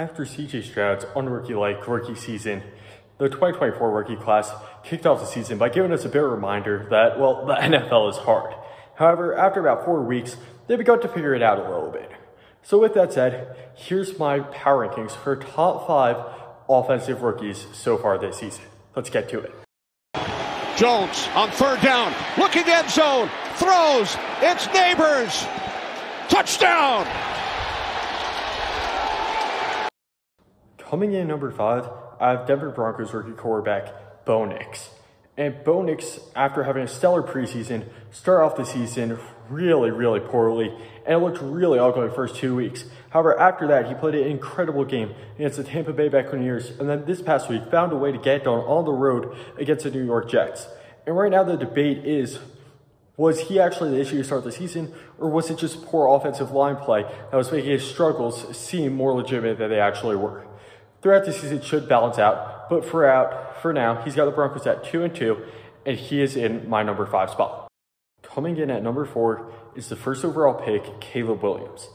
After CJ Stroud's unrookie-like rookie season, the 2024 rookie class kicked off the season by giving us a bit of a reminder that, well, the NFL is hard. However, after about 4 weeks, they begun to figure it out a little bit. So with that said, here's my power rankings for top 5 offensive rookies so far this season. Let's get to it. Jones on 3rd down, looking end zone, throws, it's Neighbors, touchdown! Coming in number 5, I have Denver Broncos rookie quarterback Bo Nix. And Bo Nix, after having a stellar preseason, started off the season really poorly, and it looked really ugly the first 2 weeks. However, after that, he played an incredible game against the Tampa Bay Buccaneers, and then this past week found a way to get it done on the road against the New York Jets. And right now the debate is, was he actually the issue to start the season, or was it just poor offensive line play that was making his struggles seem more legitimate than they actually were? Throughout the season, it should balance out, but for now, he's got the Broncos at 2-2, and he is in my number 5 spot. Coming in at number 4 is the first overall pick, Caleb Williams.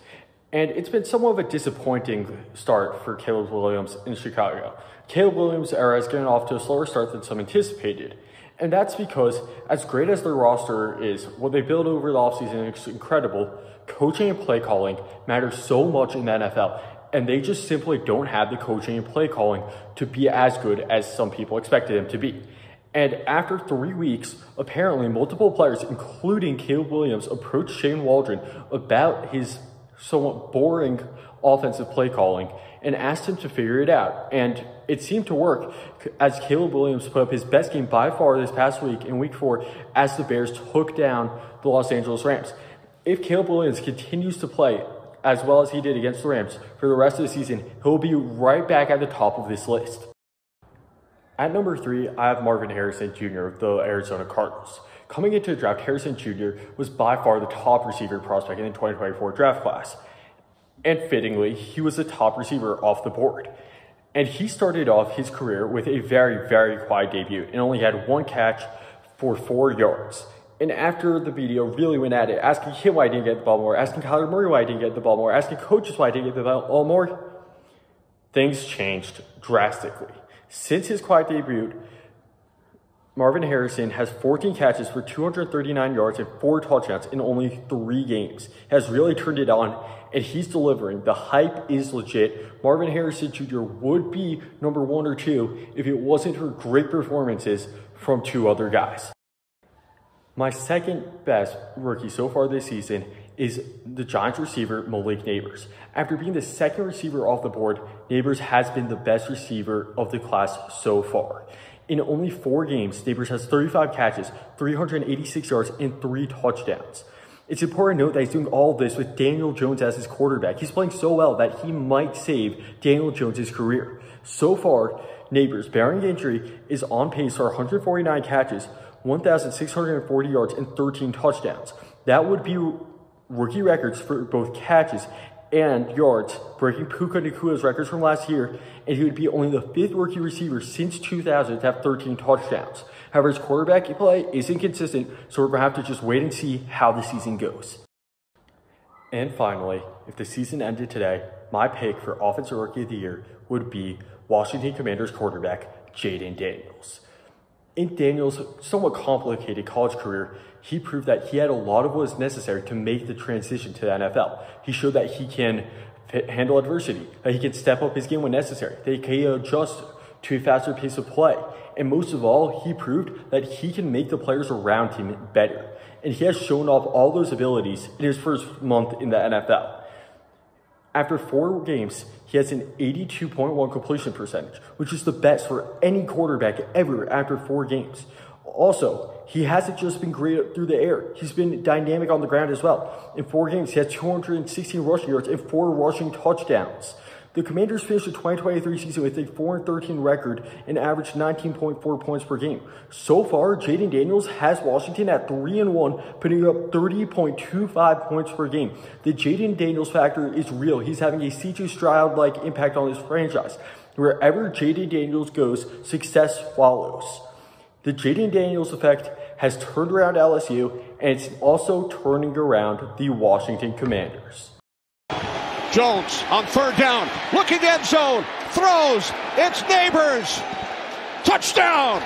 And it's been somewhat of a disappointing start for Caleb Williams in Chicago. Caleb Williams' era is getting off to a slower start than some anticipated. And that's because, as great as their roster is, what they built over the offseason is incredible. Coaching and play calling matters so much in the NFL. And they just simply don't have the coaching and play calling to be as good as some people expected them to be. And after 3 weeks, apparently multiple players, including Caleb Williams, approached Shane Waldron about his somewhat boring offensive play calling and asked him to figure it out. And it seemed to work, as Caleb Williams put up his best game by far this past week in week 4 as the Bears took down the Los Angeles Rams. If Caleb Williams continues to play as well as he did against the Rams for the rest of the season, he'll be right back at the top of this list. At number 3, I have Marvin Harrison Jr. of the Arizona Cardinals. Coming into the draft, Harrison Jr. was by far the top receiver prospect in the 2024 draft class. And fittingly, he was the top receiver off the board. And he started off his career with a very quiet debut and only had 1 catch for 4 yards. And after the media really went at it, asking him why he didn't get the ball more, asking Kyler Murray why he didn't get the ball more, asking coaches why he didn't get the ball more, things changed drastically. Since his quiet debut, Marvin Harrison has 14 catches for 239 yards and 4 touchdowns in only 3 games. He has really turned it on, and he's delivering. The hype is legit. Marvin Harrison Jr. would be number 1 or 2 if it wasn't for great performances from 2 other guys. My second best rookie so far this season is the Giants receiver, Malik Neighbors. After being the second receiver off the board, Neighbors has been the best receiver of the class so far. In only 4 games, Neighbors has 35 catches, 386 yards, and 3 touchdowns. It's important to note that he's doing all of this with Daniel Jones as his quarterback. He's playing so well that he might save Daniel Jones' career. So far, Neighbors, barring injury, is on pace for 149 catches, 1,640 yards, and 13 touchdowns. That would be rookie records for both catches and yards, breaking Puka Nakua's records from last year, and he would be only the 5th rookie receiver since 2000 to have 13 touchdowns. However, his quarterback play is inconsistent, so we're going to have to just wait and see how the season goes. And finally, if the season ended today, my pick for Offensive Rookie of the Year would be Washington Commanders quarterback Jayden Daniels. In Daniels' somewhat complicated college career, he proved that he had a lot of what is necessary to make the transition to the NFL. He showed that he can handle adversity, that he can step up his game when necessary, that he can adjust to a faster pace of play. And most of all, he proved that he can make the players around him better. And he has shown off all those abilities in his first month in the NFL. After 4 games, he has an 82.1 completion percentage, which is the best for any quarterback ever after 4 games. Also, he hasn't just been great through the air. He's been dynamic on the ground as well. In 4 games, he has 216 rushing yards and 4 rushing touchdowns. The Commanders finished the 2023 season with a 4-13 record and averaged 19.4 points per game. So far, Jayden Daniels has Washington at 3-1, putting up 30.25 points per game. The Jayden Daniels factor is real. He's having a CJ Stroud-like impact on his franchise. Wherever Jayden Daniels goes, success follows. The Jayden Daniels effect has turned around LSU, and it's also turning around the Washington Commanders. Jones on third down, looking end zone, throws, it's Neighbors. Touchdown!